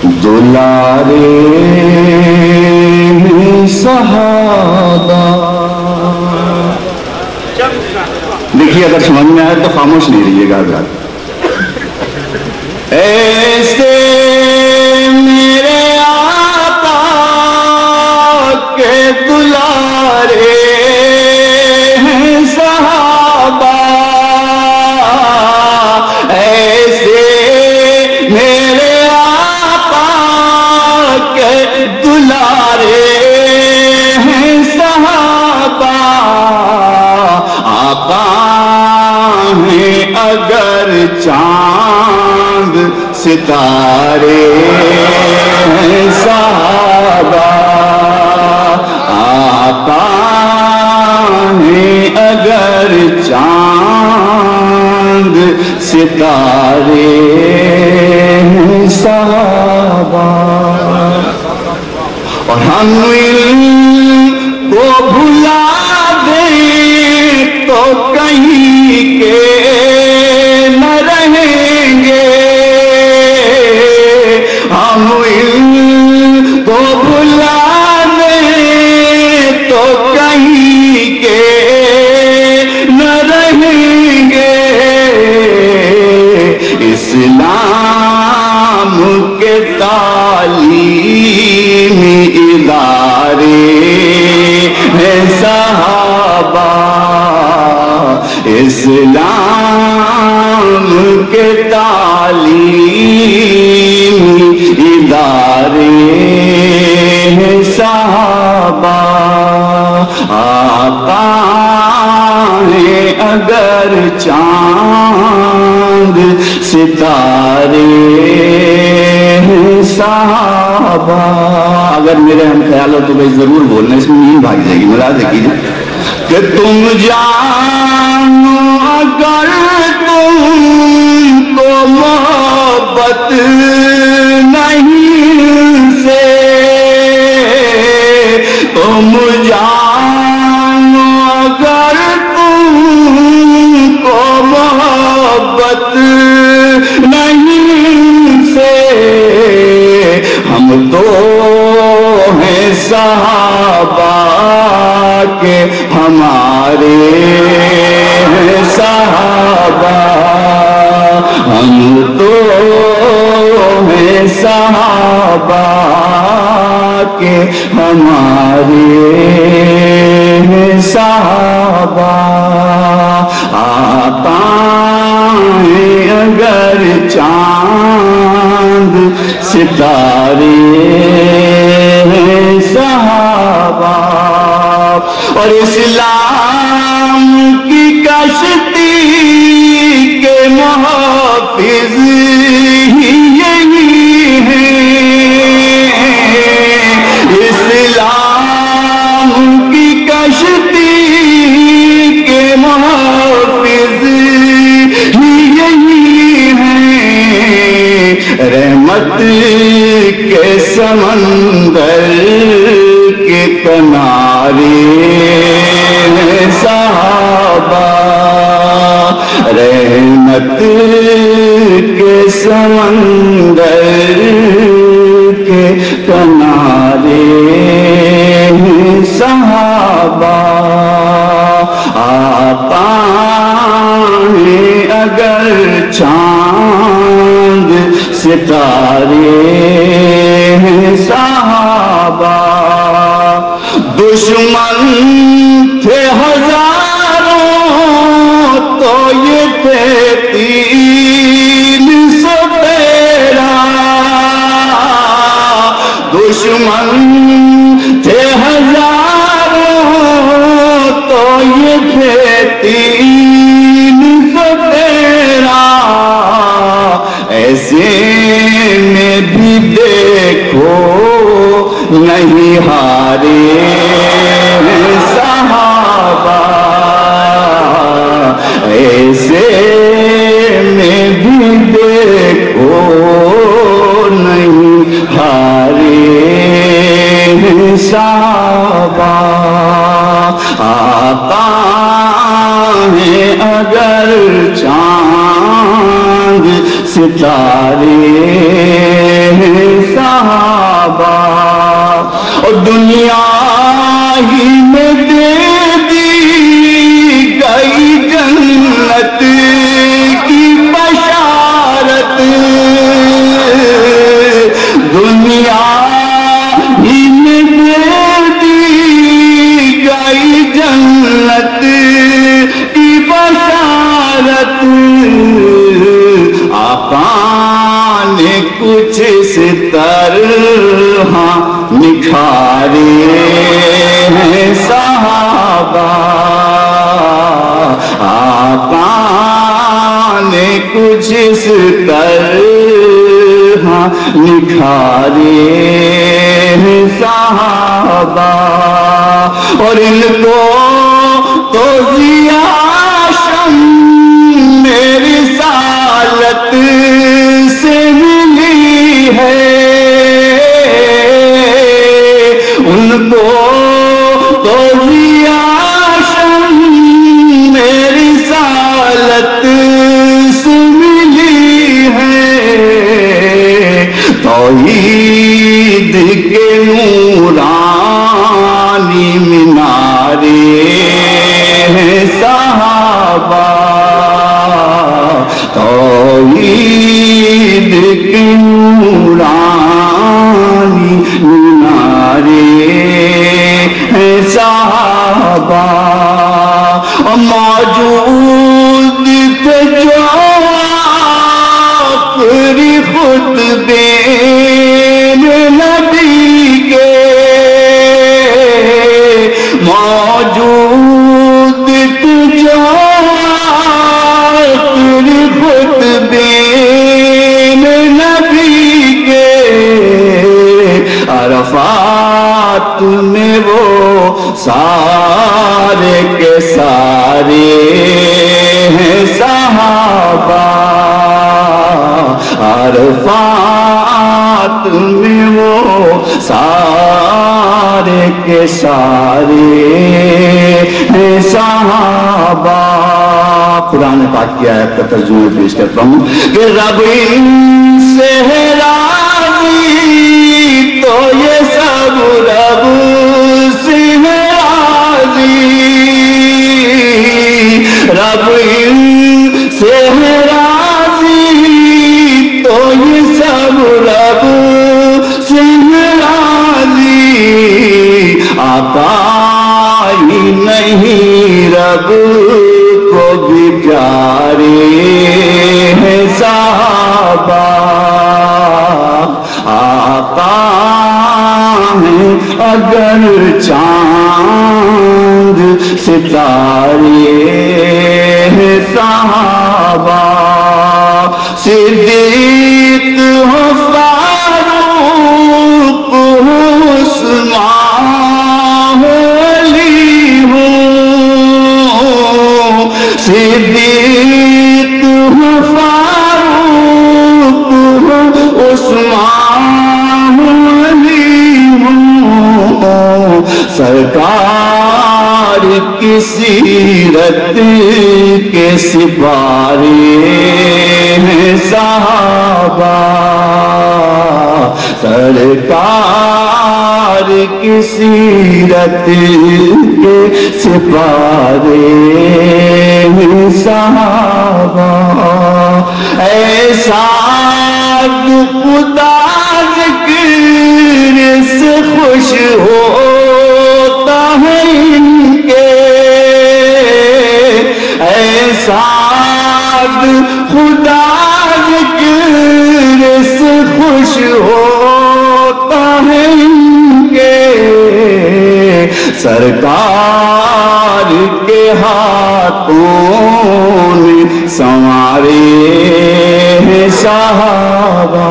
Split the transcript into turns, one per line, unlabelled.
دلارے صحابہ. دیکھیے اگر سمجھ میں آئے تو خاموش نہیں رہیے گا حضرات. ایسے میرے آقا کے دلارے ہیں صحابہ. ایسے میرے آقا کے دلارے ہیں صحابہ. آقا ہیں اگر چاند ستارے ہیں صحابہ. آقا ہیں اگر چاند ستارے ہیں صحابہ. اور ہم ان کو بھلا دیں تو کہیں کے نہ رہیں گے. ہم ان کو بھلا دیں تو کہیں کے نہ رہیں گے. اسلام کے تعلیمی ادارے ہیں صحابہ. اسلام کے تعلیمی ادارے ہیں صحابہ. آقا ہیں اگر چاند ستارے ہیں صحابہ. اگر میرے ہم خیال ہو تو بھائی ضرور بولنا، اس میں نیند بھاگ جائے گی. ملاحظہ کیجیے کہ تم جانو اگر تم کو محبت نہیں سے. تم جانو اگر تم کو محبت نہیں سے. ہم تو ہیں صحابہ کے ہمارے ہیں صحابہ. ہم تو ہیں صحابہ کے ہمارے ہیں صحابہ. آقا ہیں اگر چاند ستارے ہیں صحابہ. اور اسلام کی کشتی کے محافظ ہی یہی ہیں. اسلام کی کشتی کے محافظ ہی یہی ہیں. رحمت کے سمندر کے کنارے ہیں صحابہ. رحمت کے سمندر کے کنارے ہیں صحابہ. آقا ہیں اگر چاند ستارے ہیں صحابہ. دشمن تھے ہزاروں تو یہ تھے 313. دشمن تھے ہزاروں تو یہ تھے 313. ایسے میں بھی دیکھو نہیں ہارے صحابہ. ایسے میں بھی دیکھو نہیں ہارے صحابہ. آقا ہیں اگر چاند ستارے ہیں دنیا ہی میں دے دی گئی جنت کی بشارت، دنیا ہی میں دے دی گئی جنت کی بشارت، آقا نے کچھ اس طرح نکھارے ہیں صحابہ، آقا نے کچھ اس طرح نکھارے ہیں صحابہ، اور ان کو تو ضیاء شمع رسالت سے ملی ہے، ان کو تو ضیاء شمع رسالت سے ملی ہے، توحید کے نورانی مینارے ہیں صحابہ، توحید کے نورانی مینارے ہیں صحابہ، موجود تھے جو آخری خطبے نبی کے، موجود تھے جو آخری خطبے نبی کے، عرفات میں وہ سارے کے سارے ہیں صحابہ، عرفات میں وہ سارے کے سارے ہیں صحابہ۔ قرآن پاک کی آیت کا ترجمہ پیش کرتا ہوں کہ رب ان سے ہے راضی تو یہ سب رب سے ہے راضی، رب ان سے ہے راضی تو یہ سب رب سے ہے راضی، آقا ہی نہیں رب کو بھی پیارے ہیں صحابہ، آقا ہیں اگر چاند ستارے ہیں صحابہ، صدیق ہو فاروق ہو عثمان ہو علی ہو، صدیق ہو فاروق ہو عثمان ہو علی ہو، سرکار کی سیرت کے سپارے ہیں صحابہ، سرکار کی سیرت کے سپارے ہیں صحابہ، ایسا خدا ذکر سے خوش ہوتا ہے ان کے، ایسا خدا ذکر سے خوش ہوتا ہے ان کے، سرکار کے ہاتھوں نے سنوارے ہیں صحابہ۔